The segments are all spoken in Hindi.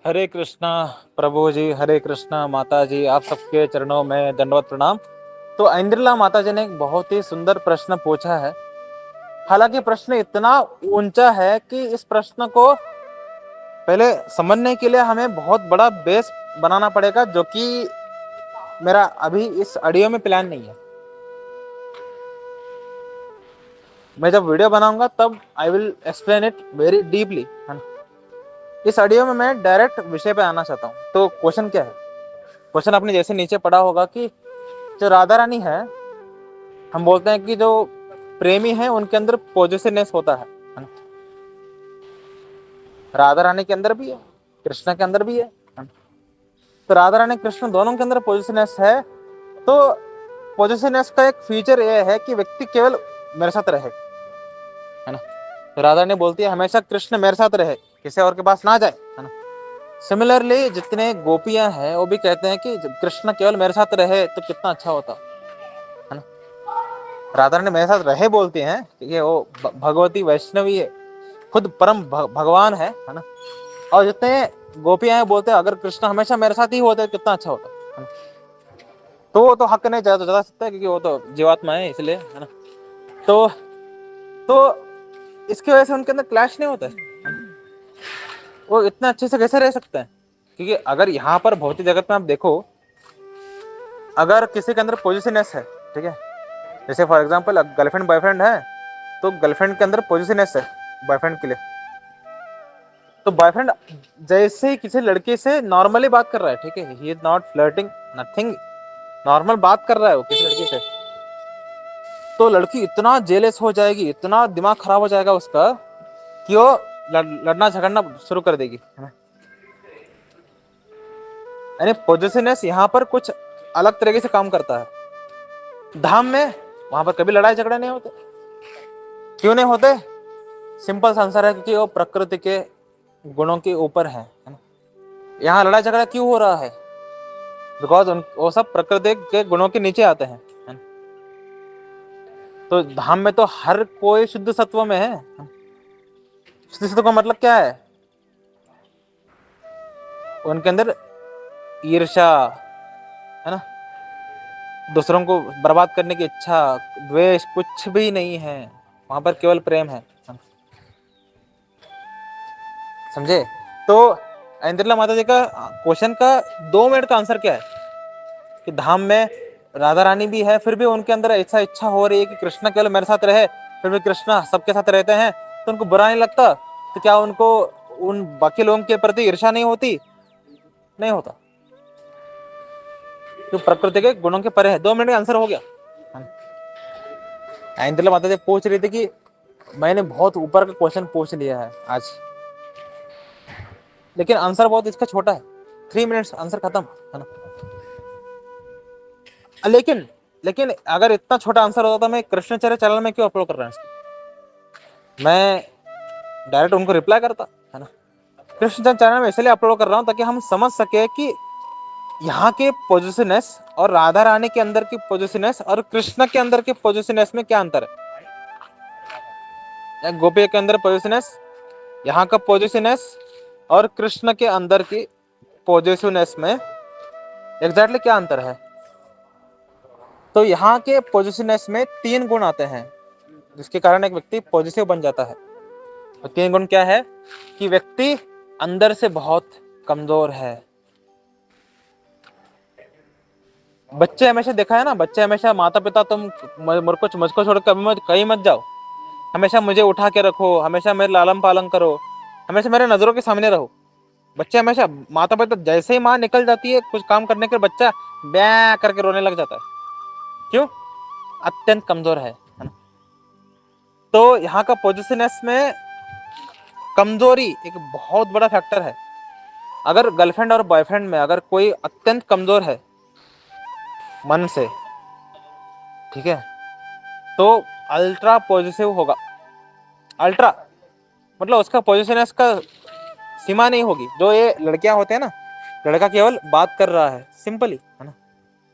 हरे कृष्णा प्रभु जी, हरे कृष्णा माता जी, आप सबके चरणों में दंडवत प्रणाम। तो इंद्रला माता जी ने एक बहुत ही सुंदर प्रश्न पूछा है। हालांकि प्रश्न इतना ऊंचा है कि इस प्रश्न को पहले समझने के लिए हमें बहुत बड़ा बेस बनाना पड़ेगा, जो कि मेरा अभी इस ऑडियो में प्लान नहीं है। मैं जब वीडियो बनाऊंगा तब I will explain it very deeply, है ना। इस ऑडियो में मैं डायरेक्ट विषय पे आना चाहता हूँ। तो क्वेश्चन क्या है? क्वेश्चन आपने जैसे नीचे पढ़ा होगा कि जो राधा रानी है, हम बोलते हैं कि जो प्रेमी है उनके अंदर पॉजिटिवनेस होता है ना। राधा रानी के अंदर भी है, कृष्ण के अंदर भी है ना? तो राधा रानी कृष्ण दोनों के अंदर पॉजिटिवनेस है। तो पॉजिटिवनेस का एक फीचर ये है कि व्यक्ति केवल मेरे साथ रहे, है ना। तो राधा रानी बोलती है हमेशा कृष्ण मेरे साथ रहे, किसी और के पास ना जाए, है ना। सिमिलरली जितने गोपियां हैं वो भी कहते हैं कि जब कृष्ण केवल मेरे साथ रहे तो कितना अच्छा होता, है ना। राधा रानी मेरे साथ रहे बोलती हैं कि वो भगवती वैष्णवी है, खुद परम भगवान है ना। और जितने गोपियां हैं बोलते हैं अगर कृष्ण हमेशा मेरे साथ ही होते तो कितना अच्छा होता, है ना? तो वो तो हक नहीं जता सकता है, क्योंकि वो तो जीवात्मा है, इसलिए, है ना। तो इसकी वजह से उनके अंदर क्लैश नहीं होता है ना? वो इतना अच्छे से कैसे रह सकते हैं? क्योंकि अगर यहाँ पर भौतिक जगत में आप देखो, अगर किसी के अंदर पॉजिटिवनेस है, ठीक है, जैसे फॉर एग्जांपल गर्लफ्रेंड बॉयफ्रेंड है, तो गर्लफ्रेंड के अंदर पॉजिटिवनेस है बॉयफ्रेंड के लिए, तो बॉयफ्रेंड जैसे ही किसी लड़की से नॉर्मली बात कर रहा है, ठीक है, he is not flirting, nothing, normal बात कर रहा है वो किसी लड़की से, तो लड़की इतना जेलस हो जाएगी, इतना दिमाग खराब हो जाएगा उसका कि वो लड़ना झगड़ना शुरू कर देगी, है ना। यानी पॉजिटिवनेस यहाँ पर कुछ अलग तरीके से काम करता है। धाम में वहां पर कभी लड़ाई झगड़े नहीं होते। क्यों नहीं होते? सिंपल सा आंसर है, क्योंकि वो प्रकृति के गुणों के ऊपर है ना। यहाँ लड़ाई झगड़ा क्यों हो रहा है? बिकॉज वो सब प्रकृति के गुणों के नीचे आते हैं, है ना? तो धाम में तो हर कोई शुद्ध सत्व में है। शुद्ध सत्व का मतलब क्या है? उनके अंदर ईर्ष्या, है ना, दूसरों को बर्बाद करने की इच्छा, द्वेष कुछ भी नहीं है। वहां पर केवल प्रेम है, समझे? तो इंद्रला माता जी का क्वेश्चन का 2 मिनट का आंसर क्या है कि धाम में राधा रानी भी है, फिर भी उनके अंदर ऐसा इच्छा हो रही है कि कृष्ण केवल मेरे साथ रहे, फिर भी कृष्ण सबके साथ रहते हैं तो उनको बुरा नहीं लगता, तो क्या उनको उन बाकी लोगों के प्रति ईर्ष्या नहीं होती? नहीं होता, तो प्रकृति के गुणों के परे है। 2 मिनट का आंसर हो गया। इंद्रला माता जी पूछ रही थी कि मैंने बहुत ऊपर का क्वेश्चन पूछ लिया है आज, लेकिन आंसर बहुत इसका छोटा है, 3 मिनट्स आंसर खत्म, है ना। लेकिन लेकिन अगर इतना छोटा आंसर होता तो मैं कृष्णचर्य चैनल में क्यों अपलोड कर रहा हूँ? मैं डायरेक्ट उनको रिप्लाई करता, है ना। कृष्णचर्य चैनल में इसलिए अपलोड कर रहा हूँ ताकि हम समझ सके कि यहाँ के पॉजिटिवनेस और राधा रानी के अंदर की पॉजिटिवनेस और कृष्ण के अंदर की पॉजिटिवनेस में क्या अंतर है। गोपी के अंदर पॉजिटिवनेस, यहाँ का पॉजिटिवनेस और कृष्ण के अंदर की पॉजिटिवनेस में एग्जैक्टली क्या अंतर है? तो यहाँ के पॉजिटिवनेस में 3 गुण आते हैं, जिसके कारण एक व्यक्ति पॉजिटिव बन जाता है। तो 3 गुण क्या है? कि व्यक्ति अंदर से बहुत कमजोर है। बच्चे हमेशा देखा है ना, बच्चे हमेशा माता पिता तुम मुझको छोड़ कर कहीं मत जाओ, हमेशा मुझे उठा के रखो, हमेशा मेरे लालन पालन करो, हमेशा मेरे नजरों के सामने रहो। बच्चे हमेशा, माता पिता जैसे ही माँ निकल जाती है कुछ काम करने के, बच्चा ब्या करके रोने लग जाता है। क्यों? अत्यंत कमजोर है ना। तो यहाँ का पॉजिटिवनेस में कमजोरी एक बहुत बड़ा फैक्टर है। अगर गर्लफ्रेंड और बॉयफ्रेंड में अगर कोई अत्यंत कमजोर है मन से, ठीक है, तो अल्ट्रा पॉजिटिव होगा। अल्ट्रा मतलब उसका पॉजिटिवनेस का सीमा नहीं होगी। जो ये लड़कियां होते हैं ना, लड़का केवल बात कर रहा है सिंपली, है ना,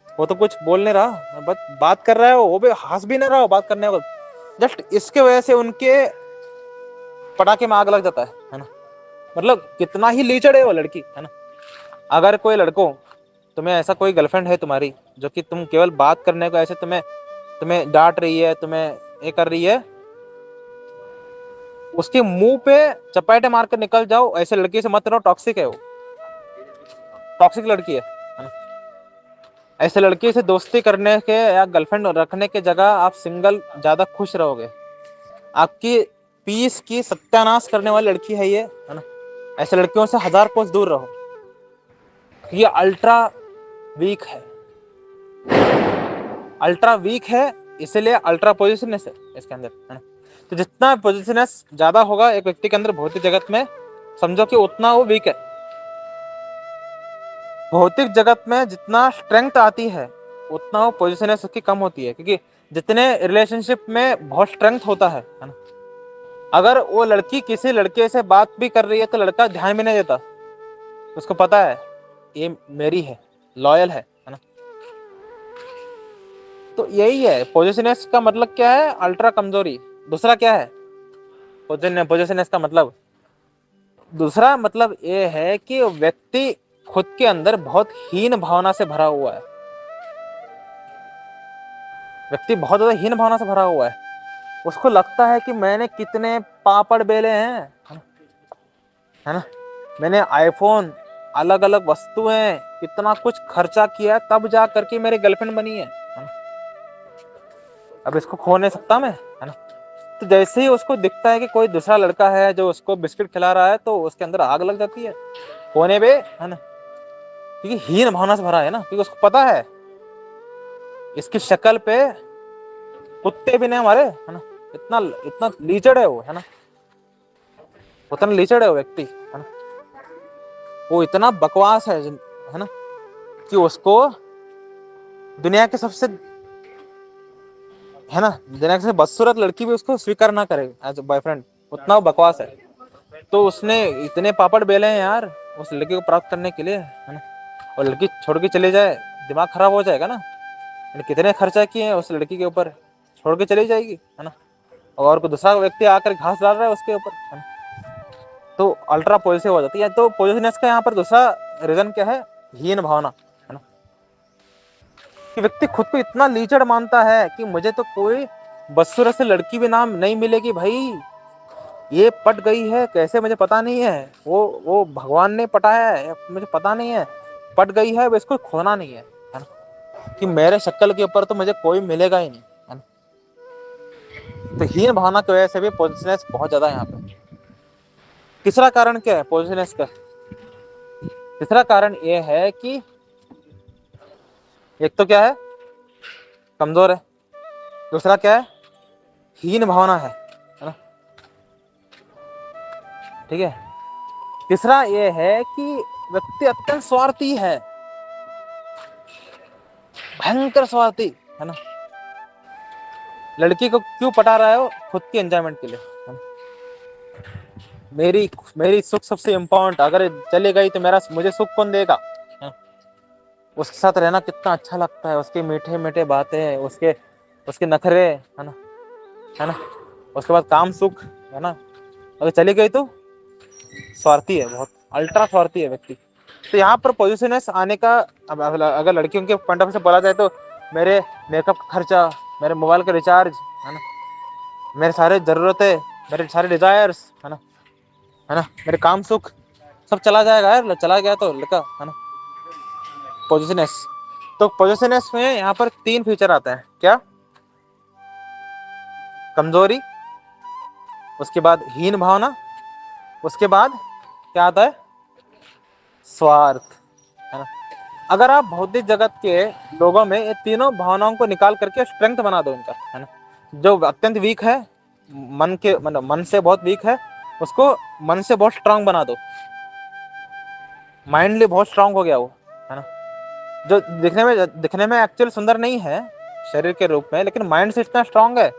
वो तो कुछ बोल नहीं रहा, बस बात कर रहा है, वो भी हंस भी नहीं रहा हो बात करने को, जस्ट इसके वजह से उनके पटाखे में आग लग जाता है ना। मतलब कितना ही लीचड़ है वो लड़की, है ना। अगर कोई लड़कों, तुम्हें ऐसा कोई गर्लफ्रेंड है तुम्हारी जो कि तुम केवल बात करने को ऐसे तुम्हें तुम्हें डांट रही है, तुम्हें ये कर रही है, उसके मुंह पे चपेटे मार कर निकल जाओ। ऐसे लड़की से मत रहो, टॉक्सिक है वो, टॉक्सिक लड़की है ना। ऐसे लड़की से दोस्ती करने के या गर्लफ्रेंड रखने के जगह आप सिंगल ज्यादा खुश रहोगे। आपकी पीस की सत्यानाश करने वाली लड़की है ये, है ना। ऐसे लड़कियों से 1000 कोस दूर रहो। ये अल्ट्रा वीक है, अल्ट्रा वीक है, इसलिए अल्ट्रा पोजिशननेस है इसके अंदर, है ना। तो जितना पोजिशननेस ज्यादा होगा एक व्यक्ति के अंदर भौतिक जगत में, समझो कि उतना वो वीक है। भौतिक जगत में जितना स्ट्रेंथ आती है उतना वो पोजिशननेस उसकी कम होती है, क्योंकि जितने रिलेशनशिप में बहुत स्ट्रेंथ होता है ना। अगर वो लड़की किसी लड़के से बात भी कर रही है तो लड़का ध्यान भी नहीं देता, उसको पता है ये मेरी है, लॉयल है ना। तो यही है पोजिशननेस का मतलब क्या है, अल्ट्रा कमजोरी। दूसरा क्या है पोजिशननेस का मतलब, दूसरा मतलब ये है कि व्यक्ति खुद के अंदर बहुत हीन भावना से भरा हुआ है। व्यक्ति बहुत ज्यादा हीन भावना से भरा हुआ है। उसको लगता है कि मैंने कितने पापड़ बेले हैं, है ना। मैंने आईफोन, अलग अलग वस्तुएं, कितना कुछ खर्चा किया तब जा करके मेरी गर्लफ्रेंड बनी है ना। अब इसको खो नहीं सकता मैं, है ना। तो जैसे ही उसको दिखता है कि कोई दूसरा लड़का है जो उसको बिस्किट खिला रहा है तो उसके अंदर आग लग जाती है होने पे, है ना। क्योंकि हीन भावना से भरा है ना, क्योंकि उसको पता है इसकी शक्ल पे कुत्ते भी नहीं हमारे, है ना। इतना इतना लीचड़ है वो, है ना। उतना लीचड़ है वो व्यक्ति, है ना। वो इतना बकवास है ना, कि उसको दुनिया के सबसे, है ना, दुनिया के सबसे बदसूरत लड़की भी उसको स्वीकार ना करे एज बॉयफ्रेंड, उतना वो बकवास है। तो उसने इतने पापड़ बेले हैं यार उस लड़की को प्राप्त करने के लिए, है ना। और लड़की छोड़ के चले जाए, दिमाग खराब हो जाएगा ना। कितने खर्चा किए हैं उस लड़की के ऊपर, छोड़ के चली जाएगी, है ना। और कोई दूसरा व्यक्ति आकर घास डाल रहा है उसके ऊपर, है ना। तो अल्ट्रा पॉजिटिव हो जाती है। तो पॉजिटिवनेस का यहाँ पर दूसरा रीजन क्या है, हीन भावना, है ना। कि व्यक्ति खुद को इतना लीचड़ मानता है कि मुझे तो कोई बदसूरत से लड़की भी नाम नहीं मिलेगी भाई, ये पट गई है कैसे मुझे पता नहीं है, वो भगवान ने पटाया है मुझे पता नहीं है, पट गई है, इसको खोना नहीं है ना। कि मेरे शक्ल के ऊपर तो मुझे कोई मिलेगा ही नहीं, है ना। तो हीन भावना की वजह से भी पॉजिटिवनेस बहुत ज्यादा है यहाँ पे। तीसरा कारण क्या है पॉजिटिवनेस का, तीसरा कारण ये है कि एक तो क्या है, कमजोर है। दूसरा क्या है, हीन भावना है ना। ठीक है। तीसरा ये है कि व्यक्ति अत्यंत स्वार्थी है, भयंकर स्वार्थी, है ना। लड़की को क्यों पटा रहा है वो, खुद की एंजॉयमेंट के लिए, है ना? मेरी मेरी सुख सबसे इम्पोर्टेंट, अगर चली गई तो मेरा मुझे सुख कौन देगा, है ना? उसके साथ रहना कितना अच्छा लगता है, उसके मीठे मीठे बातें, उसके उसके नखरे, है ना, है ना। उसके बाद काम सुख, है ना। अगर चली गई तो स्वार्थी है, बहुत अल्ट्रा स्वार्थी है व्यक्ति। तो यहाँ पर पॉजिटिवनेस आने का, अगर लड़कियों के पॉइंट ऑफ व्यू से बोला जाए तो मेरे मेकअप का खर्चा, मेरे मोबाइल का रिचार्ज, है ना, मेरे सारे जरूरतें, मेरे सारे डिजायर्स, है ना, मेरे काम सुख सब चला जाएगा यार, चला गया तो लड़का, है ना। पॉजिटिवनेस, तो पॉजिटिवनेस में यहाँ पर 3 फीचर आता है, क्या, कमजोरी, उसके बाद हीन भावना, उसके बाद क्या आता है, स्वार्थ, है ना। अगर आप भौतिक जगत के लोगों में ये तीनों भावनाओं को निकाल करके स्ट्रेंथ बना दो इनका, है ना। जो अत्यंत वीक है, मन के मतलब मन से बहुत वीक है, उसको मन से बहुत स्ट्रांग बना दो, माइंडली बहुत स्ट्रांग हो गया वो, है ना। जो दिखने में एक्चुअल सुंदर नहीं है शरीर के रूप में, लेकिन माइंड से इतना स्ट्रांग है,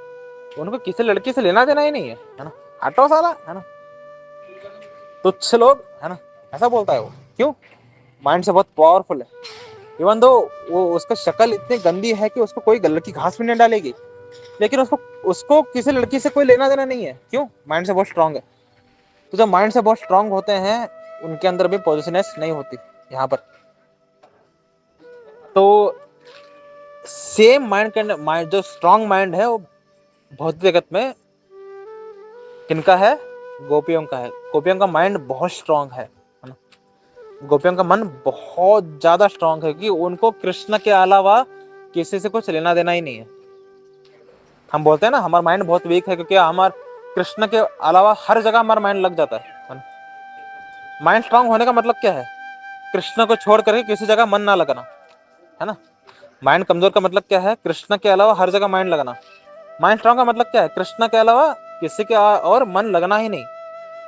उनको किसी लड़की से लेना देना ही नहीं है ना। हटो साला, है ना, तुच्छ लोग, है ना, ऐसा बोलता है वो। क्यों, माइंड से बहुत पावरफुल है। इवन दो वो उसका शक्ल इतनी गंदी है कि उसको कोई लड़की घास भी नहीं डालेगी, लेकिन उसको उसको किसी लड़की से कोई लेना देना नहीं है। क्यों, माइंड से बहुत स्ट्रांग है। तो जो माइंड से बहुत स्ट्रांग होते हैं उनके अंदर भी पॉजिटिवनेस नहीं होती यहाँ पर। तो सेम माइंड के अंदर माइंड जो स्ट्रांग माइंड है वो भौतिक जगत में किनका है? गोपियों का है। गोपियों का माइंड बहुत स्ट्रांग है ना? गोपियों का मन बहुत ज्यादा स्ट्रांग है कि उनको कृष्ण के अलावा किसी से कुछ लेना देना ही नहीं है। हम बोलते हैं ना हमारा माइंड बहुत वीक है क्योंकि हमारे कृष्ण के अलावा हर जगह हमारा माइंड लग जाता है ना? माइंड स्ट्रांग होने का मतलब क्या है? कृष्ण को छोड़ करके किसी जगह मन ना लगाना, है ना? माइंड कमजोर का मतलब क्या है? कृष्ण के अलावा हर जगह माइंड लगाना। माइंड स्ट्रांग का मतलब क्या है? कृष्ण के अलावा किसी के और मन लगना ही नहीं।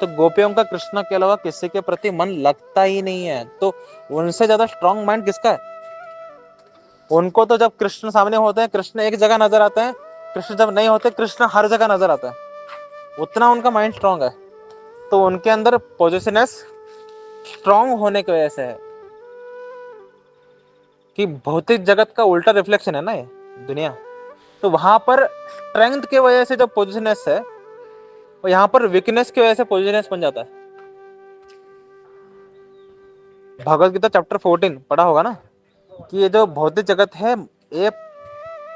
तो गोपियों का कृष्ण के अलावा किसी के प्रति मन लगता ही नहीं है। तो उनसे ज्यादा स्ट्रांग माइंड किसका है? उनको तो जब कृष्ण सामने होते हैं कृष्ण एक जगह नजर आते हैं, कृष्ण जब नहीं होते कृष्ण हर जगह नजर आता है। उतना उनका माइंड स्ट्रांग है। तो उनके अंदर पॉजिटिवनेस स्ट्रांग होने की वजह से है कि भौतिक जगत का उल्टा रिफ्लेक्शन है ना ये दुनिया। तो वहां पर स्ट्रेंथ की वजह से जो पॉजिटिवनेस है और यहाँ पर वीकनेस की वजह से पॉजिटिवनेस बन जाता है। भगवत गीता चैप्टर 14 पढ़ा होगा ना कि ये जो भौतिक जगत है ये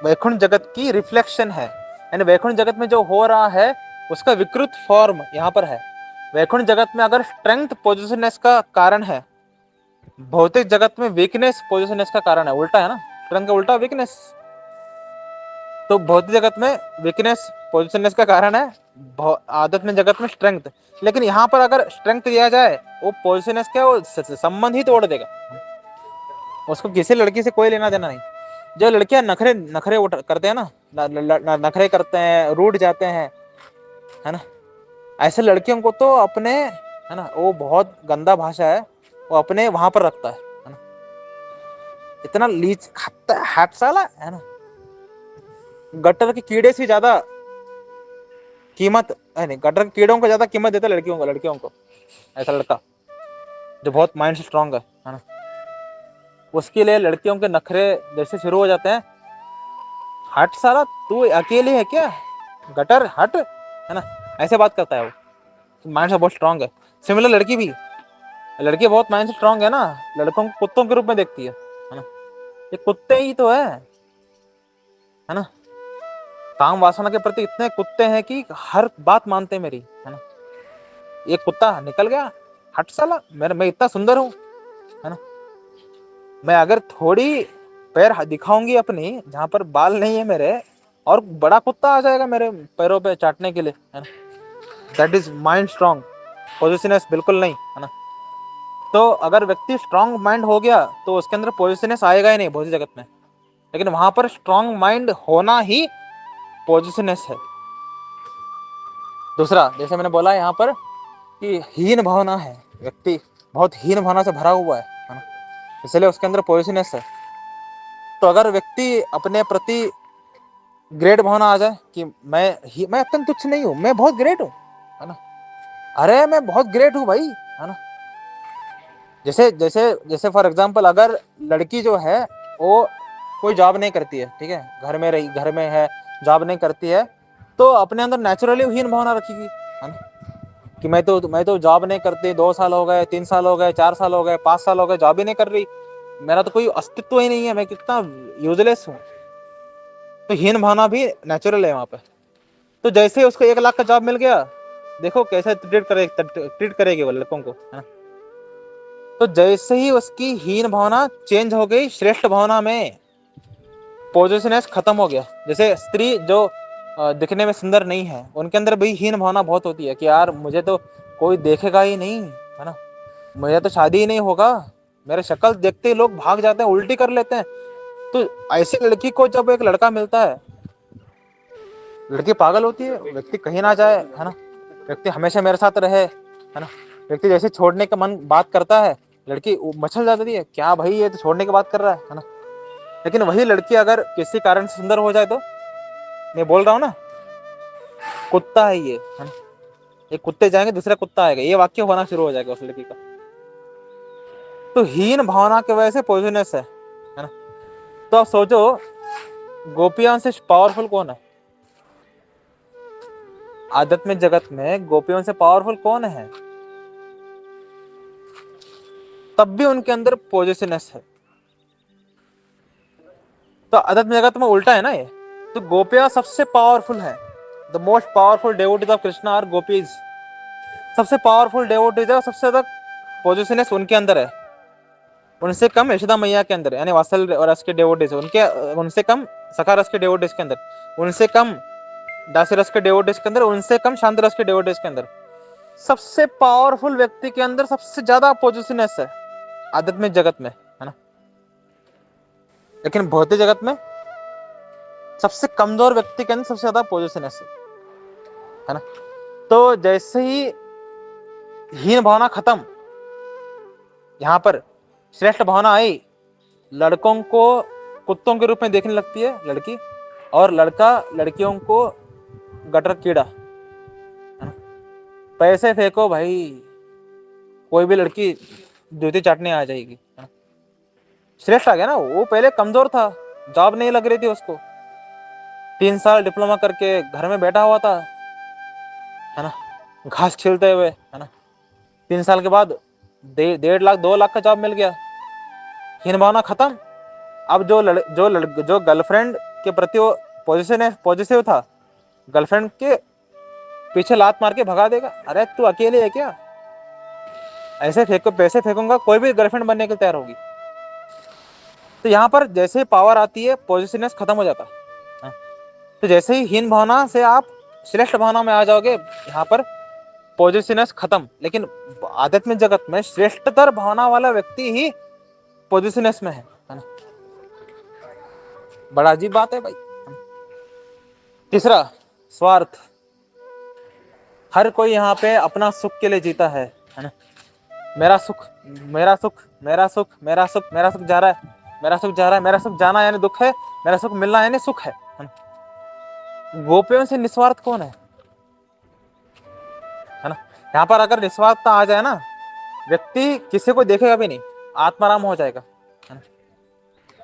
वैकुंठ जगत की रिफ्लेक्शन है। यानी वैकुंठ जगत में जो हो रहा है उसका विकृत फॉर्म यहाँ पर है। वैकुंठ जगत में अगर स्ट्रेंथ पॉजिटिवनेस का कारण है, भौतिक जगत में वीकनेस पॉजिटिवनेस का कारण है। उल्टा है ना, स्ट्रेंथ का उल्टा वीकनेस। तो भौतिक जगत में वीकनेस पॉजिटिवनेस का कारण है, आध्यात्मिक जगत में स्ट्रेंथ। लेकिन यहाँ पर अगर स्ट्रेंथ दिया जाए वो पॉजिटिवनेस क्या वो संबंध ही तोड़ देगा। उसको किसी लड़की से कोई लेना देना नहीं। जो लड़कियां नखरे नखरे करते हैं ना, नखरे करते हैं, रूठ जाते हैं, है ना, ऐसे लड़कियों को तो अपने, है ना, वो बहुत गंदा भाषा है, वो अपने वहां पर रखता है ना। इतना लीच हाथ साला है ना, गटर के कीड़े से ज्यादा कीमत है नहीं, गटर के कीड़ों को ज्यादा कीमत देता है लड़कियों को ऐसा लड़का जो बहुत माइंड से स्ट्रांग है ना। उसके लिए लड़कियों के नखरे जैसे शुरू हो जाते हैं, हट साला तू अकेली है क्या, गटर हट, है ना, ऐसे बात करता है वो। माइंड से बहुत स्ट्रांग है। सिमिलर लड़की भी, लड़की बहुत माइंड से स्ट्रांग है ना, लड़कों को कुत्तों के रूप में देखती है ना। ये कुत्ते ही तो है ना। काम वासना के प्रति इतने कुत्ते हैं कि हर बात मानते हैं मेरी, है ना। ये कुत्ता निकल गया, हट साला, मैं इतना सुंदर हूं, है ना। मैं अगर थोड़ी पैर दिखाऊंगी अपनी जहां पर बाल नहीं है मेरे, और बड़ा कुत्ता आ जाएगा मेरे पैरों पे चाटने के लिए, है ना। That is mind strong, positiveness बिल्कुल नहीं, है ना। तो अगर व्यक्ति स्ट्रांग माइंड हो गया तो उसके अंदर पॉजिटिवनेस आएगा ही नहीं भौतिक जगत में। लेकिन वहां पर स्ट्रांग माइंड होना ही पॉजिटिवनेस है। दूसरा, जैसे मैंने बोला यहाँ पर कि हीन भावना है, व्यक्ति बहुत हीन भावना से भरा हुआ है ना, इसलिए उसके अंदर पॉजिटिवनेस है। तो अगर व्यक्ति अपने प्रति ग्रेट भावना आ जाए कि मैं अत्यंत तुच्छ नहीं हूं, मैं बहुत ग्रेट हूं, है ना, अरे मैं बहुत ग्रेट हूं भाई, है ना। जैसे जैसे जैसे फॉर एग्जांपल अगर लड़की जो है वो कोई जॉब नहीं करती है, ठीक है, घर में है, जॉब नहीं करती है, तो अपने अंदर नेचुरली हीन भावना रखेगी, है ना, कि मैं तो जॉब नहीं करती, 2 साल हो गए, 3 साल हो गए, 4 साल हो गए, 5 साल हो गए, जॉब ही नहीं कर रही, मेरा तो कोई अस्तित्व ही नहीं है, मैं कितना यूजलेस हूँ। तो हीन भावना भी नेचुरल है वहां पे। तो जैसे उसको 1 लाख का जॉब मिल गया, देखो कैसे ट्रीट करेगी वो लड़कों को, है ना। तो जैसे ही उसकी हीन भावना चेंज हो गई श्रेष्ठ भावना में, पॉजिटिवनेस खत्म हो गया। जैसे स्त्री जो दिखने में सुंदर नहीं है, उनके अंदर भी हीन भावना बहुत होती है कि यार मुझे तो कोई देखेगा ही नहीं, है ना, मुझे तो शादी ही नहीं होगा, मेरे शक्ल देखते ही लोग भाग जाते हैं, उल्टी कर लेते हैं। तो ऐसी लड़की को जब एक लड़का मिलता है, लड़की पागल होती है, व्यक्ति कहीं ना जाए, है ना, व्यक्ति हमेशा मेरे साथ रहे, है ना। व्यक्ति जैसे छोड़ने का मन बात करता है, लड़की मचल जाती है, क्या भाई ये तो छोड़ने की बात कर रहा है ना। लेकिन वही लड़की अगर किसी कारण से सुंदर हो जाए तो, मैं बोल रहा हूँ ना, कुत्ता है ये, है ना, ये कुत्ते जाएंगे दूसरा कुत्ता आएगा, ये वाक्य होना शुरू हो जाएगा उस लड़की का। तो हीन भावना की वजह से पॉइजनस है ना। तो आप सोचो गोपियां से पावरफुल कौन है? आध्यात्मिक जगत में गोपियों से पावरफुल कौन है? तब भी उनके अंदर पॉजिटिवनेस है। तो आध्यात्मिक जगत में उल्टा है ना ये। तो गोपियां सबसे पावरफुल है। The most powerful devotees of Krishna are gopis. सबसे पावरफुल डेवोटीज है, सबसे ज्यादा पॉजिटिवनेस उनके अंदर है। उनसे कम यशोदा मैया के अंदर, यानी वात्सल रस के डेवोटीज उनके, उनसे कम सखा रस के डेवोटीज के अंदर, उनसे कम दासी रस के डेवोटीज के अंदर, उनसे कम शांत रस के डेवोटीज के अंदर। सबसे पावरफुल व्यक्ति के अंदर सबसे ज्यादा पॉजिटिवनेस है आध्यात्मिक जगत में, है ना। लेकिन भौतिक जगत में सबसे कमजोर व्यक्ति के अंदर सबसे ज्यादा पॉजिटिवनेस है ना। तो जैसे ही हीन भावना खत्म, यहां पर श्रेष्ठ भावना आई, लड़कों को कुत्तों के रूप में देखने लगती है लड़की, और लड़का लड़कियों को गटर कीड़ा। पैसे फेंको भाई, कोई भी लड़की जूती चाटने आ जाएगी। श्रेष्ठ आ गया ना। वो पहले कमजोर था, जॉब नहीं लग रही थी उसको, 3 साल डिप्लोमा करके घर में बैठा हुआ था, है ना, घास छीलते हुए, है ना। 3 साल के बाद 1.5 लाख 2 लाख का जॉब मिल गया। हीन भावना खत्म। अब जो गर्लफ्रेंड के प्रति वो पॉजिटिव था, गर्लफ्रेंड के पीछे लात मार के भगा देगा। अरे तू अकेले है क्या? ऐसे पैसे फेंकूंगा, कोई भी गर्लफ्रेंड बनने के लिए तैयार होगी। तो यहाँ पर जैसे पावर आती है, पॉजिटिवनेस खत्म हो जाता है। तो जैसे ही हीन भावना से आप श्रेष्ठ भावना में आ जाओगे, यहाँ पर पॉजिटिवनेस खत्म। लेकिन आध्यात्मिक जगत में श्रेष्ठतर भावना वाला व्यक्ति ही पॉजिटिवनेस में है ना। बड़ा अजीब बात है भाई। तीसरा, स्वार्थ। हर कोई यहाँ पे अपना सुख के लिए जीता है ना। मेरा सुख, मेरा सुख, मेरा सुख, मेरा सुख, मेरा सुख जा रहा है, मेरा सुख जा रहा है, मेरा सुख जाना यानी दुख है, मेरा सुख मिलना यानी सुख है ना? गोपियों से निस्वार्थ कौन है ना। यहाँ पर अगर निस्वार्थता आ जाए ना, व्यक्ति किसी को देखेगा भी नहीं, आत्माराम हो जाएगा, है ना।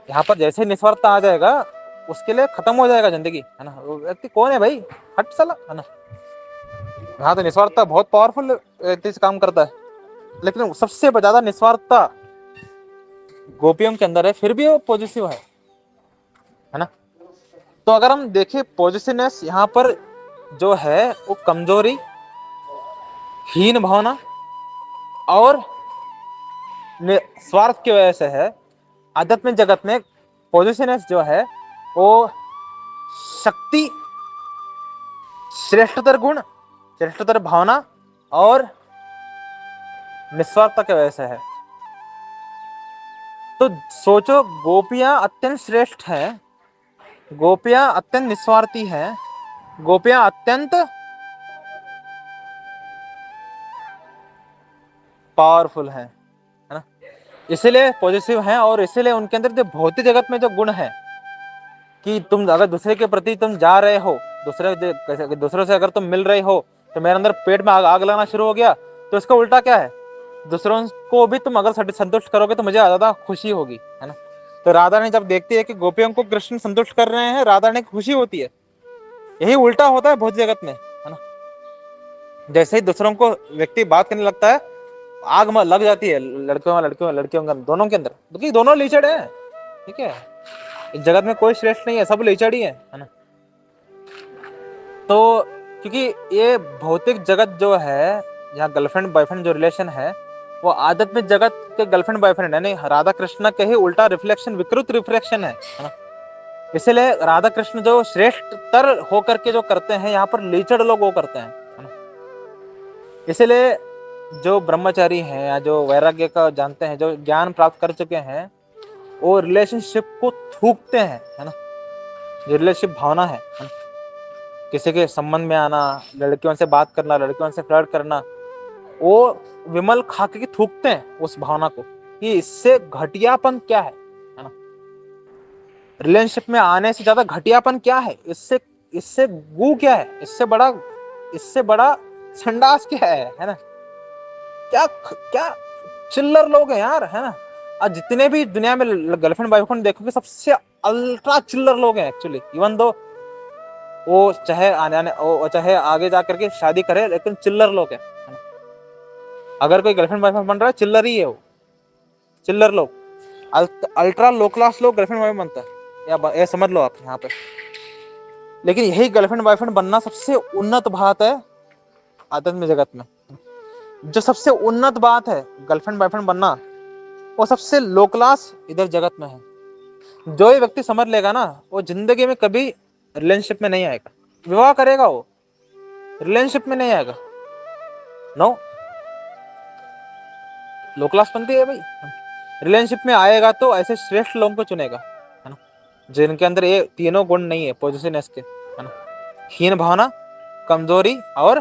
यहाँ पर जैसे निस्वार्थता आ जाएगा, उसके लिए खत्म हो जाएगा जिंदगी, है ना। वो व्यक्ति कौन है भाई, हट साला, है ना। यहाँ तो निस्वार्थता बहुत पावरफुल व्यक्ति से काम करता है, लेकिन सबसे ज्यादा निस्वार्थता गोपियों के अंदर है, फिर भी वो पॉजिटिव है ना। तो अगर हम देखें पॉजिटिवनेस, यहाँ पर जो है वो कमजोरी, हीन भावना और स्वार्थ की वजह से है। आध्यात्मिक जगत में पॉजिटिवनेस जो है वो शक्ति, श्रेष्ठतर गुण, श्रेष्ठतर भावना और निस्वार्थता की वजह से है। तो सोचो, गोपियां अत्यंत श्रेष्ठ हैं, गोपियां अत्यंत निस्वार्थी हैं, गोपियां अत्यंत पावरफुल हैं, है ना। इसलिए पॉजिटिव हैं, और इसीलिए उनके अंदर जो भौतिक जगत में जो गुण है कि तुम अगर दूसरे के प्रति तुम जा रहे हो, दूसरों से अगर तुम मिल रहे हो, तो मेरे अंदर पेट में आग लगना शुरू हो गया, तो इसका उल्टा क्या है, दूसरों को भी तुम अगर संतुष्ट करोगे तो मुझे ज्यादा खुशी होगी, है ना। तो राधा ने जब देखती है कि गोपियों को कृष्ण संतुष्ट कर रहे हैं, राधा ने खुशी होती है। यही उल्टा होता है भौतिक जगत में, है ना। जैसे ही दूसरों को व्यक्ति बात करने लगता है, आग में लग जाती है, लड़कियों के दोनों के अंदर, क्योंकि दोनों लीचड़ है, ठीक है। इस जगत में कोई श्रेष्ठ नहीं है, सब लीचड़ ही है ना। तो क्योंकि ये भौतिक जगत जो है, यहाँ गर्लफ्रेंड बॉयफ्रेंड जो रिलेशन है, वो आध्यात्मिक जगत के गर्लफ्रेंड बॉयफ्रेंड है, नहीं, राधा कृष्ण के ही उल्टा रिफ्लेक्शन, विकृत रिफ्लेक्शन है ना। इसलिए राधा कृष्ण जो श्रेष्ठतर होकर के जो करते हैं, यहाँ पर लीचड़ लोग वो करते हैं, है ना। इसलिए जो ब्रह्मचारी हैं या जो वैराग्य का जानते हैं, जो ज्ञान प्राप्त कर चुके हैं, वो रिलेशनशिप को थूकते हैं, है ना। जो रिलेशनशिप भावना है ना? किसी के संबंध में आना, लड़कियों से बात करना, लड़कियों से फ्लर्ट करना, वो विमल खा के थूकते हैं उस भावना को कि इससे घटियापन क्या है ना। रिलेशनशिप में आने से ज्यादा घटियापन क्या है, इससे इससे गू क्या है, इससे बड़ा संडास क्या है ना। क्या क्या चिल्लर लोग हैं यार, है ना। आज जितने भी दुनिया में गर्लफ्रेंड बॉयफ्रेंड देखोगे, सबसे अल्ट्रा चिल्लर लोग हैं एक्चुअली। इवन दो वो चाहे चाहे आगे जा करके शादी करे, लेकिन चिल्लर लोग है ना? अगर कोई गर्लफ्रेंड बॉयफ्रेंड बन रहा है, चिल्लर ही है वो, चिल्लर लोग। अल्ट्रा लो क्लास लोग गर्लफ्रेंड बॉयफ्रेंड बनता है, या समझ लो आप यहाँ पे। लेकिन यही गर्लफ्रेंड बॉयफ्रेंड बनना सबसे उन्नत बात है आध्यात्मिक जगत में। जो सबसे उन्नत बात है गर्लफ्रेंड बॉयफ्रेंड बनना, वो सबसे लो क्लास इधर जगत में है। जो ये व्यक्ति समझ लेगा ना, वो जिंदगी में कभी रिलेशनशिप में नहीं आएगा। विवाह करेगा वो, रिलेशनशिप में नहीं आएगा। नो, लो क्लास बनती है भाई। रिलेशनशिप में आएगा तो ऐसे श्रेष्ठ लोगों को चुनेगा, है ना, जिनके अंदर ये तीनों गुण नहीं है पॉजिटिवनेस के, है ना। हीन भावना, कमजोरी, और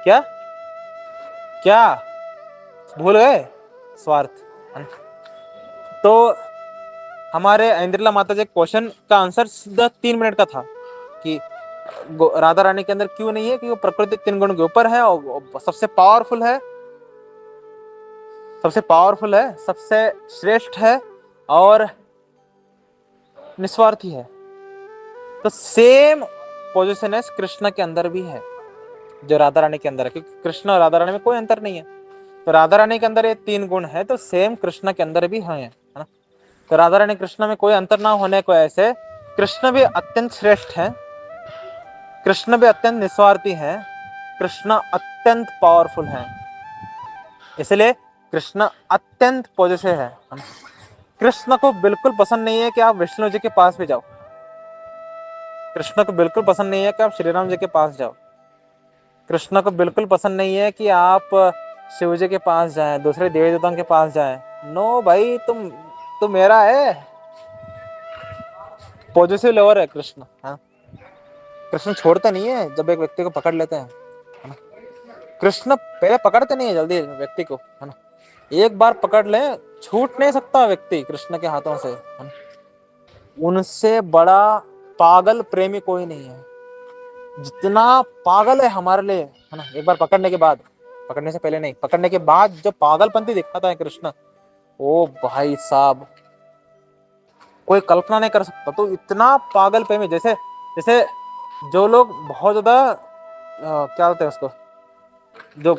क्या क्या भूल गए, स्वार्थ, है ना? तो हमारे इंद्रिला माता जी क्वेश्चन का आंसर सीधा 3 मिनट का था कि राधा रानी के अंदर क्यों नहीं है, कि वो प्रकृति 3 गुण के ऊपर है और सबसे पावरफुल है, सबसे पावरफुल है, सबसे श्रेष्ठ है और निस्वार्थी है। तो सेम पोजिशननेस कृष्ण के अंदर भी है जो राधा रानी के अंदर है, क्योंकि कृष्ण और राधा रानी में कोई अंतर नहीं है। तो राधा रानी के अंदर ये 3 गुण है, तो सेम कृष्ण के अंदर भी है ना। तो राधा रानी कृष्ण में कोई अंतर ना होने को ऐसे कृष्ण भी अत्यंत श्रेष्ठ है, कृष्ण भी अत्यंत निस्वार्थी है, कृष्ण अत्यंत पावरफुल है, इसलिए कृष्ण अत्यंत पॉजिटिव है। कृष्ण को बिल्कुल पसंद नहीं है कि आप विष्णु जी के पास भी जाओ, कृष्ण को बिल्कुल पसंद नहीं है कि आप श्री राम जी के पास जाओ, कृष्ण को बिल्कुल पसंद नहीं है कि आप शिव जी के पास जाएं, दूसरे देवी देवताओं के पास जाएं। नो भाई, तुम मेरा है, पॉजिटिव लवर है कृष्ण। हाँ, कृष्ण छोड़ता नहीं है जब एक व्यक्ति को पकड़ लेते हैं, है ना। कृष्ण पहले पकड़ते नहीं है जल्दी व्यक्ति को, है ना। एक बार पकड़ ले, छूट नहीं सकता व्यक्ति कृष्ण के हाथों से, है ना। उनसे बड़ा पागल प्रेमी कोई नहीं है, जितना पागल है हमारे लिए, है ना। एक बार पकड़ने के बाद, पकड़ने से पहले नहीं, पकड़ने के बाद जो पागलपंती दिखाता है कृष्ण, ओ भाई साहब, कोई कल्पना नहीं कर सकता। तो इतना पागल प्रेमी, जैसे जैसे जो लोग बहुत ज्यादा क्या होते हैं उसको, जो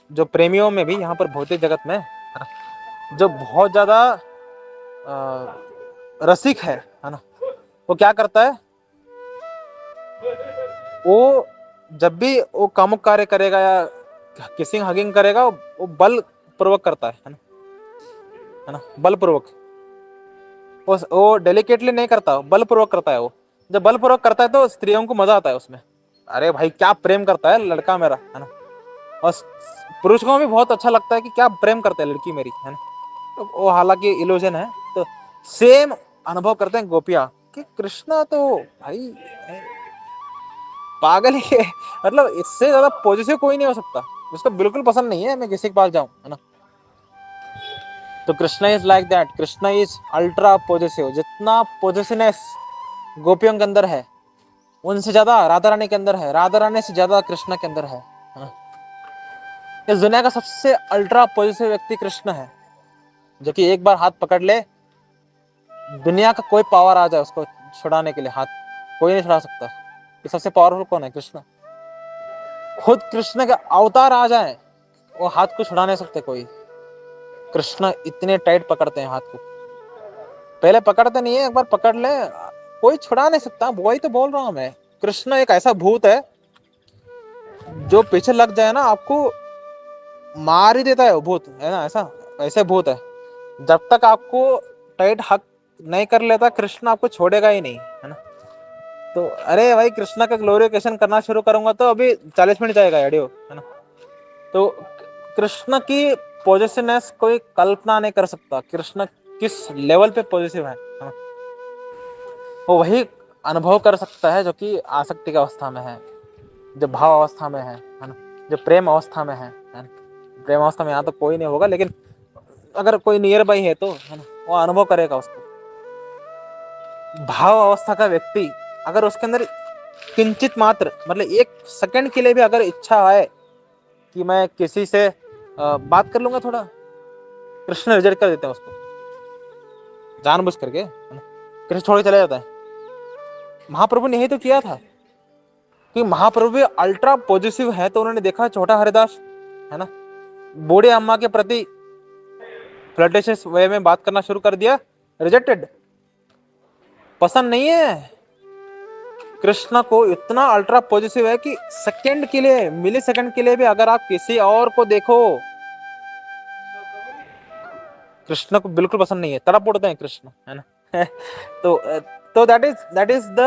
जो प्रेमियों में भी यहाँ पर भौतिक जगत में, है ना, जो बहुत ज्यादा रसिक है ना, वो क्या करता है, वो जब भी वो कामुक कार्य करेगा या किसिंग हगिंग करेगा, वो बल पूर्वक करता है ना, है ना, बल पूर्वक। वो डेलिकेटली नहीं करता, बल पूर्वक करता है। वो जब बल पूर्वक करता है तो स्त्रियों को मजा आता है उसमें, अरे भाई क्या प्रेम करता है लड़का मेरा, है ना। और पुरुषों को भी बहुत अच्छा लगता है कि क्या प्रेम करता है लड़की मेरी, है ना। तो वो हालांकि इल्यूजन है। तो सेम अनुभव करते हैं गोपियां कि कृष्णा तो भाई पागल ही है, मतलब इससे ज्यादा पॉजिटिव कोई नहीं हो सकता, उसको बिल्कुल पसंद नहीं है मैं किसी के पास जाऊं, है ना। तो Krishna is like that, Krishna is ultra positive. जितना पॉजिटिवनेस गोपियों के अंदर है, उनसे ज्यादा राधा रानी के अंदर है, राधा रानी से ज्यादा कृष्णा के अंदर है। इस दुनिया का सबसे अल्ट्रा पॉजिटिव व्यक्ति कृष्ण है, जो कि एक बार हाथ पकड़ ले, दुनिया का कोई पावर आ जाए उसको छुड़ाने के लिए, हाथ कोई नहीं छुड़ा सकता। ये सबसे पावरफुल कौन है? कृष्ण। खुद कृष्ण के अवतार आ जाए, वो हाथ को छुड़ा नहीं सकते कोई। कृष्ण इतने टाइट पकड़ते हैं हाथ को, पहले पकड़ते नहीं है, एक बार पकड़ ले कोई छुड़ा नहीं सकता। वही तो बोल रहा हूं मैं, कृष्ण एक ऐसा भूत है जो पीछे लग जाए ना आपको मार ही देता है, वो भूत है ना, ऐसा ऐसे भूत है। जब तक आपको टाइट हक नहीं कर लेता, कृष्ण आपको छोड़ेगा ही नहीं, है ना। तो अरे भाई, कृष्णा का ग्लोरिफिकेशन करना शुरू करूंगा तो अभी 40 मिनट जाएगा ऑडियो, है ना। तो कृष्ण की पॉजिटिवनेस कोई कल्पना नहीं कर सकता, कृष्ण किस लेवल पे पॉजिटिव है ना? वो वही अनुभव कर सकता है जो कि आसक्ति की अवस्था में है, जो भाव अवस्था में है ना, जो प्रेम अवस्था में है ना। प्रेम अवस्था में यहाँ तो कोई नहीं होगा, लेकिन अगर कोई नियर बाई है तो, है ना, वो अनुभव करेगा उसको। भाव अवस्था का व्यक्ति अगर उसके अंदर किंचित मात्र, मतलब 1 सेकंड के लिए भी अगर इच्छा आए कि मैं किसी से बात कर लूंगा थोड़ा, कृष्ण रिजेक्ट कर देते हैं उसको जानबूझ करके, है ना। कृष्ण छोड़ के चले जाता है। महाप्रभु ने यही तो किया था कि महाप्रभु भी अल्ट्रा पॉजिटिव है, तो उन्होंने देखा छोटा हरिदास है ना, बूढ़े अम्मा के प्रति फ्लर्टेशियस वे में बात करना शुरू कर दिया, रिजेक्टेड, पसंद नहीं है। कृष्ण को इतना अल्ट्रा पॉजिटिव है कि सेकंड के लिए, मिली सेकंड के लिए भी अगर आप किसी और को देखो, कृष्ण को बिल्कुल पसंद नहीं है, तड़प उड़ते हैं कृष्ण, है ना। तो that is the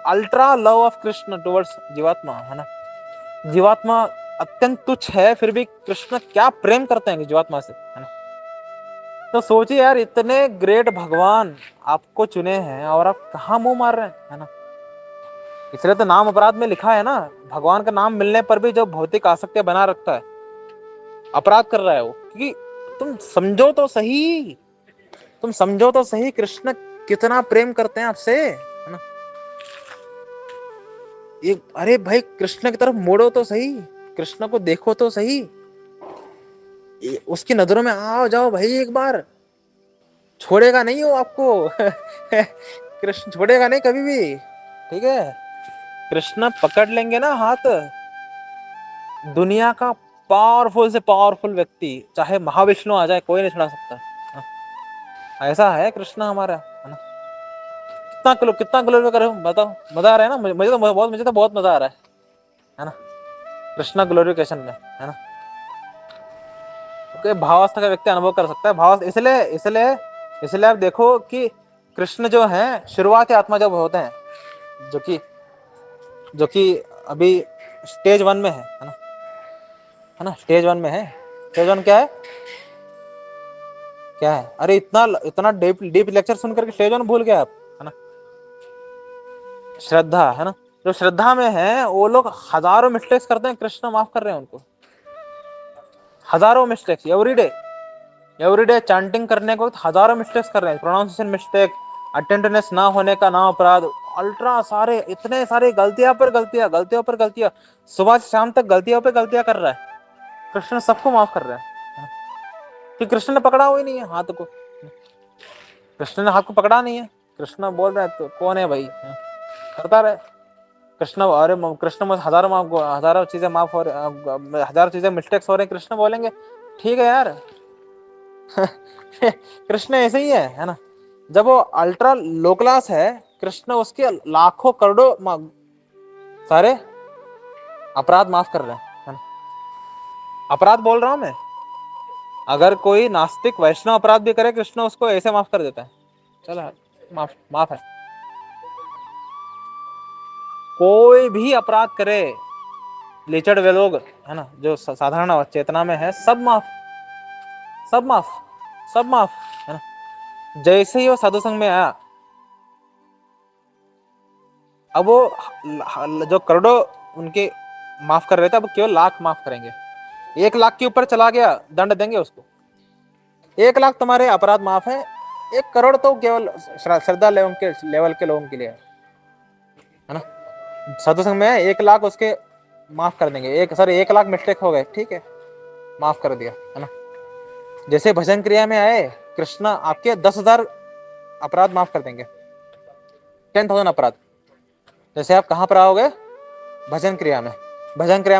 ultra love of Krishna towards जीवात्मा, है ना। जीवात्मा अत्यंत तुच्छ है, फिर भी कृष्ण क्या प्रेम करते हैं जीवात्मा से, है ना। तो सोचिए यार, इतने ग्रेट भगवान आपको चुने हैं और आप कहाँ मुंह मार रहे हैं, है ना। इसलिए तो नाम अपराध में लिखा है ना, भगवान का नाम मिलने पर भी जो भौतिक आसक्ति बना रखता है, अपराध कर रहा है वो। क्योंकि तुम समझो तो सही, तुम समझो तो सही, कृष्ण कितना प्रेम करते हैं आपसे, है ना। ये अरे भाई, कृष्ण की तरफ मोड़ो तो सही, कृष्ण को देखो तो सही, उसकी नजरों में आओ जाओ भाई एक बार, छोड़ेगा नहीं हो आपको। कृष्ण छोड़ेगा नहीं कभी भी, ठीक है। कृष्ण पकड़ लेंगे ना हाथ, दुनिया का पावरफुल से पावरफुल व्यक्ति, चाहे महाविष्णु आ जाए, कोई नहीं छुड़ा सकता, हाँ। ऐसा है कृष्ण हमारा, है ना। कितना किलो करो बताओ, मजा आ रहा है ना, मुझे तो बहुत मजा आ रहा है ना, कृष्णा ग्लोरिफिकेशन में, है ना। okay, भावावस्था का व्यक्ति अनुभव कर सकता है भाव, इसलिए इसलिए इसलिए आप देखो कि कृष्ण जो है शुरुआती आत्मा जब होते हैं, जो कि अभी स्टेज 1 में है ना, है ना, स्टेज 1 में है। स्टेज 1 क्या है, क्या है, अरे इतना इतना डीप लेक्चर सुन करके स्टेज 1 भूल गए आप, है ना। श्रद्धा, है ना, जो श्रद्धा में है वो लोग हजारों मिस्टेक्स करते हैं, कृष्ण माफ कर रहे हैं उनको, हजारों मिस्टेक्स एवरीडे चैंटिंग करने को हजारों मिस्टेक्स कर रहे हैं, प्रोनाउंसिएशन मिस्टेक, अटेंडेंस ना होने का ना अपराध, अल्ट्रा सारे, इतने सारे गलतियां पर गलतियां, गलतियों पर गलतियां, सुबह से शाम तक गलतियों पर गलतियां कर रहा है। कृष्ण सबको माफ कर रहे हैं, कि कृष्ण ने पकड़ा हुआ ही नहीं है हाथ को, कृष्ण ने हाथ को पकड़ा नहीं है, कृष्ण बोल रहे हैं तो कौन है भाई, करता रहे कृष्ण। अरे कृष्ण में हजारों चीजें माफ हो रही, हजारों चीजें मिस्टेक्स हो रहे हैं, कृष्ण बोलेंगे ठीक है यार। कृष्ण ऐसे ही है ना। जब वो अल्ट्रा लो क्लास है, कृष्ण उसके लाखों करोड़ों सारे अपराध माफ कर रहे हैं, है ना। अपराध बोल रहा हूं मैं, अगर कोई नास्तिक वैष्णव अपराध भी करे, कृष्ण उसको ऐसे माफ कर देता है, चलो माफ माफ है। कोई भी अपराध करे, लिचड़ वे लोग, है ना, जो साधारण चेतना में है, सब माफ, सब माफ, सब माफ, है ना। जैसे ही वो साधु संघ में आया, अब वो जो करोड़ों उनके माफ कर रहे थे, अब केवल लाख माफ करेंगे। 1 लाख के ऊपर चला गया, दंड देंगे उसको। 1 लाख तुम्हारे अपराध माफ है, 1 करोड़ तो केवल श्रद्धा लेवल के लोगों के लिए है ना। साधु संघ में 1 लाख उसके माफ कर देंगे, 1 लाख मिस्टेक हो गए, ठीक है, माफ कर दिया, है ना। जैसे भजन क्रिया में आए, कृष्ण आपके 10,000 अपराध माफ कर देंगे, 10,000 अपराध। जैसे आप कहां पर आओगे, भजन क्रिया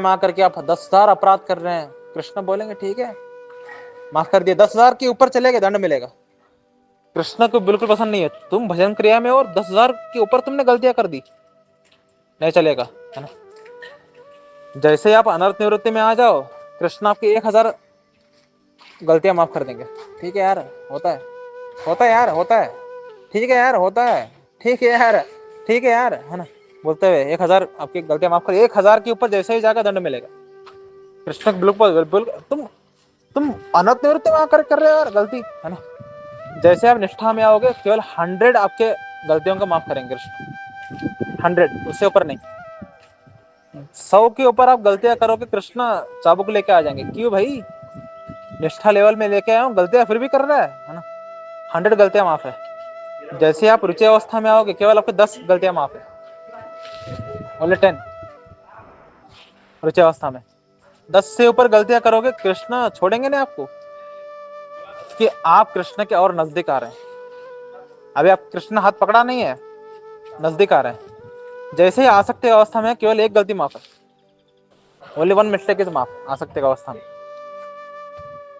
में आकर के आप 10,000 अपराध कर रहे हैं, कृष्ण बोलेंगे ठीक है, माफ कर दिया। 10,000 के ऊपर चले गए, दंड मिलेगा। कृष्ण को बिल्कुल पसंद नहीं है तुम भजन क्रिया में और 10,000 के ऊपर तुमने गलतियां कर दी, नहीं चलेगा, है ना। जैसे आप अनर्थ निवृत्ति में आ जाओ, कृष्ण आपकी 1,000 गलतियां माफ कर देंगे, ठीक है यार, होता है, होता है यार, होता है, ठीक है यार, होता है, ठीक है यार, ठीक है यार, है ना, बोलते हुए 1,000 आपकी गलतियां माफ कर, 1,000 के ऊपर जैसे ही जाकर दंड मिलेगा। कृष्ण बिल्कुल तुम अनर्थ निवृत्ति में आकर कर रहे हो यार गलती, है ना। जैसे आप निष्ठा में आओगे, केवल 100 आपके गलतियों को माफ करेंगे कृष्ण, 100, उससे ऊपर नहीं। 100 के ऊपर आप गलतियां करोगे, कृष्ण चाबुक लेके आ जाएंगे, क्यों भाई, निष्ठा लेवल में लेके आया हूं, गलतियां फिर भी कर रहा है ना। 100 गलतियां माफ है। जैसे आप रुचि अवस्था में आओगे, केवल आपके 10 गलतियां माफ है, ओनली 10 रुचि अवस्था में। 10 से ऊपर गलतियां करोगे, कृष्ण छोड़ेंगे नहीं आपको, कि आप कृष्ण के और नजदीक आ रहे हैं। अभी आप कृष्ण हाथ पकड़ा नहीं है, नजदीक आ रहे हैं, जैसे ही आसक्ति अवस्था में केवल एक गलती माफ है, ओनली वन मिस्टेक इज माफ आसक्ति अवस्था में,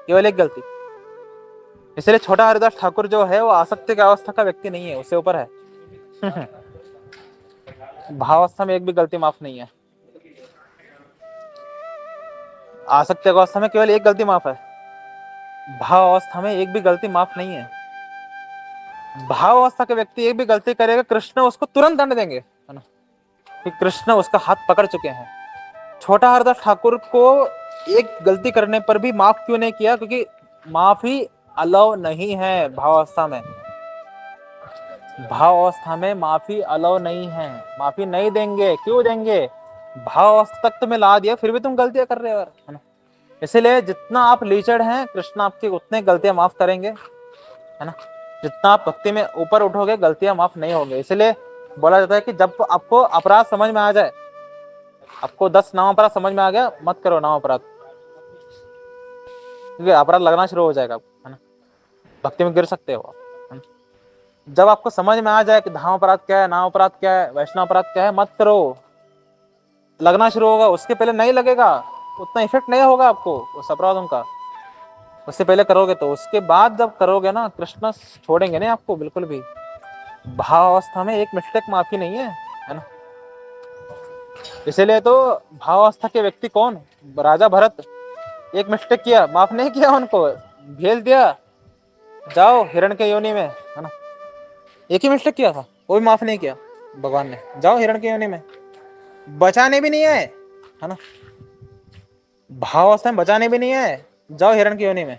केवल एक गलती। इसलिए छोटा हरिदास ठाकुर जो है वो आसक्ति की अवस्था का व्यक्ति नहीं है, उससे ऊपर है। भावावस्था में एक भी गलती माफ नहीं है, आसक्ति अवस्था में केवल एक गलती माफ है, भाव अवस्था में एक भी गलती माफ नहीं है। भाव अवस्था के व्यक्ति एक भी गलती करेगा, कृष्ण उसको तुरंत दंड देंगे, है ना, कि कृष्ण उसका हाथ पकड़ चुके हैं। छोटा हरदास ठाकुर को एक गलती करने पर भी माफ क्यों नहीं किया? क्योंकि माफी अलाउ नहीं है भाव अवस्था में, भाव अवस्था में माफी अलाउ नहीं है, माफी नहीं देंगे। क्यों देंगे? भाव अवस्था तक तुम्हें ला दिया फिर भी तुम गलतियां कर रहे हो, है ना। इसीलिए जितना आप लीचड़ हैं, कृष्ण आपकी उतने गलतियां माफ करेंगे, है ना। जितना आप भक्ति में ऊपर उठोगे, गलतियां माफ नहीं होंगे। इसलिए बोला जाता है कि जब आपको अपराध समझ में आ जाए, आपको 10 नाम अपराध समझ में आ गया, मत करो नाम अपराध, क्योंकि अपराध लगना शुरू हो जाएगा, है ना, भक्ति में गिर सकते हो, है ना? जब आपको समझ में आ जाए कि धाम अपराध क्या है, नाम अपराध क्या है, वैष्णव अपराध क्या है, मत करो। लगना शुरू होगा, उसके पहले नहीं लगेगा, उतना इफेक्ट नहीं होगा आपको उस अपराधों का, उससे पहले करोगे तो। उसके बाद जब करोगे ना, कृष्ण छोड़ेंगे नहीं आपको बिल्कुल भी। भाव अवस्था में एक मिस्टेक माफी नहीं है ना। इसीलिए तो भाव अवस्था के व्यक्ति कौन? राजा भरत, एक मिस्टेक किया, माफ नहीं किया उनको, भेज दिया, जाओ हिरण के योनि में, है ना। एक ही मिस्टेक किया था, वो भी माफ नहीं किया भगवान ने, जाओ हिरण के योनि में, बचाने भी नहीं है ना। भाव अवस्था में बचाने भी नहीं है, जाओ हिरण की योनि में,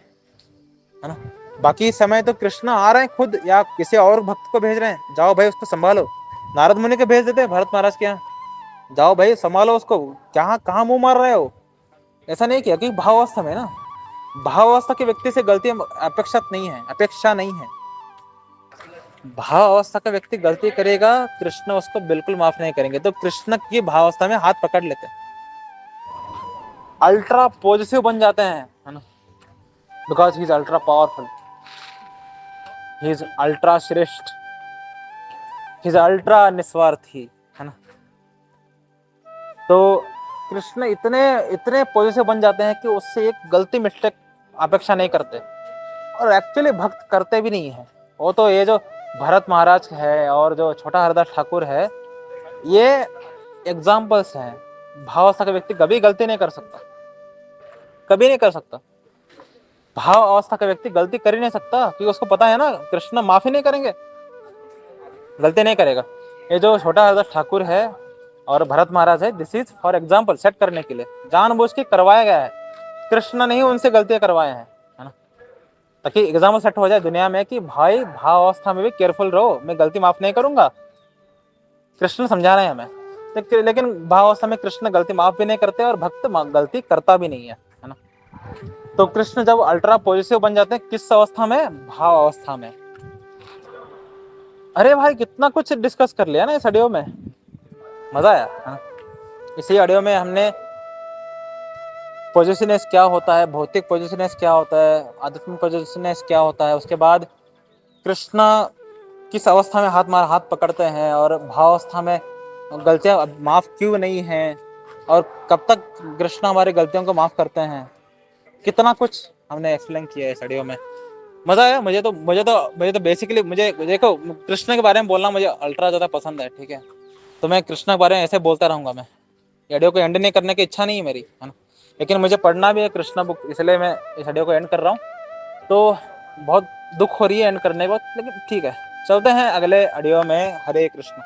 है ना। बाकी समय तो कृष्ण आ रहे हैं खुद, या किसी और भक्त को भेज रहे हैं, जाओ भाई उसको संभालो। नारद मुनि को भेज देते हैं भरत महाराज के यहाँ, जाओ भाई संभालो उसको, क्या कहाँ मुंह मार रहे हो। ऐसा नहीं किया, कि भावावस्था में ना, भावावस्था के व्यक्ति से गलती अपेक्षा नहीं है, अपेक्षा नहीं है। भावावस्था का व्यक्ति गलती करेगा, कृष्ण उसको बिल्कुल माफ नहीं करेंगे। तो कृष्ण की भावावस्था में हाथ पकड़ लेते हैं, अल्ट्रा पॉजिटिव बन जाते हैं, है ना, because he is ultra powerful, he is ultra श्रेष्ठ, ही इज अल्ट्रा निस्वार्थी, है ना। तो कृष्ण इतने इतने पॉजिटिव बन जाते हैं कि उससे एक गलती मिस्टेक अपेक्षा नहीं करते, और एक्चुअली भक्त करते भी नहीं है। वो तो ये जो भरत महाराज है और जो छोटा हरदास ठाकुर है, ये एग्जाम्पल्स हैं। भावावस्था का व्यक्ति कभी गलती नहीं कर सकता, कभी नहीं कर सकता। भाव अवस्था का व्यक्ति गलती कर ही नहीं सकता, क्योंकि उसको पता है ना कृष्ण माफी नहीं करेंगे, गलती नहीं करेगा। ये जो छोटा हरदास ठाकुर है और भरत महाराज है, this is for example, set करने के लिए जानबूझ के करवाया गया है। कृष्ण नहीं उनसे गलतियां करवाए हैं, है ना, ताकि एग्जाम्पल सेट हो जाए दुनिया में कि भाई भाव अवस्था में भी केयरफुल रहो, मैं गलती माफ नहीं करूंगा। कृष्ण समझा रहे हैं हमें, लेकिन भाव अवस्था में कृष्ण गलती माफ भी नहीं करते और भक्त गलती करता भी नहीं है ना। तो कृष्ण जब अल्ट्रा पॉजिटिव बन जाते हैं, किस अवस्था में? भाव अवस्था में। अरे भाई कितना कुछ डिस्कस कर लिया ना इस ऑडियो में, मजा आया, है ना। इसी ऑडियो में हमने पॉजिटिवनेस क्या होता है, भौतिक पॉजिटिवनेस क्या होता है, आध्यात्मिक पॉजिटिवनेस क्या होता है, उसके बाद कृष्ण किस अवस्था में हाथ पकड़ते हैं, और भावावस्था में गलतियां माफ क्यों नहीं हैं, और कब तक कृष्ण हमारी गलतियों को माफ करते हैं, कितना कुछ हमने एक्सप्लेन किया है इस ऑडियो में। मजा आया मुझे तो बेसिकली, मुझे देखो कृष्ण के बारे में बोलना मुझे अल्ट्रा ज्यादा पसंद है, ठीक है। तो मैं कृष्ण के बारे में ऐसे बोलता रहूंगा। मैं ऑडियो को एंड नहीं करने की इच्छा नहीं है मेरी, है ना, लेकिन मुझे पढ़ना भी है कृष्णा बुक, इसलिए मैं इस ऑडियो को एंड कर रहा हूँ। तो बहुत दुख हो रही है एंड करने के बाद, लेकिन ठीक है, चलते हैं अगले ऑडियो में। हरे कृष्ण।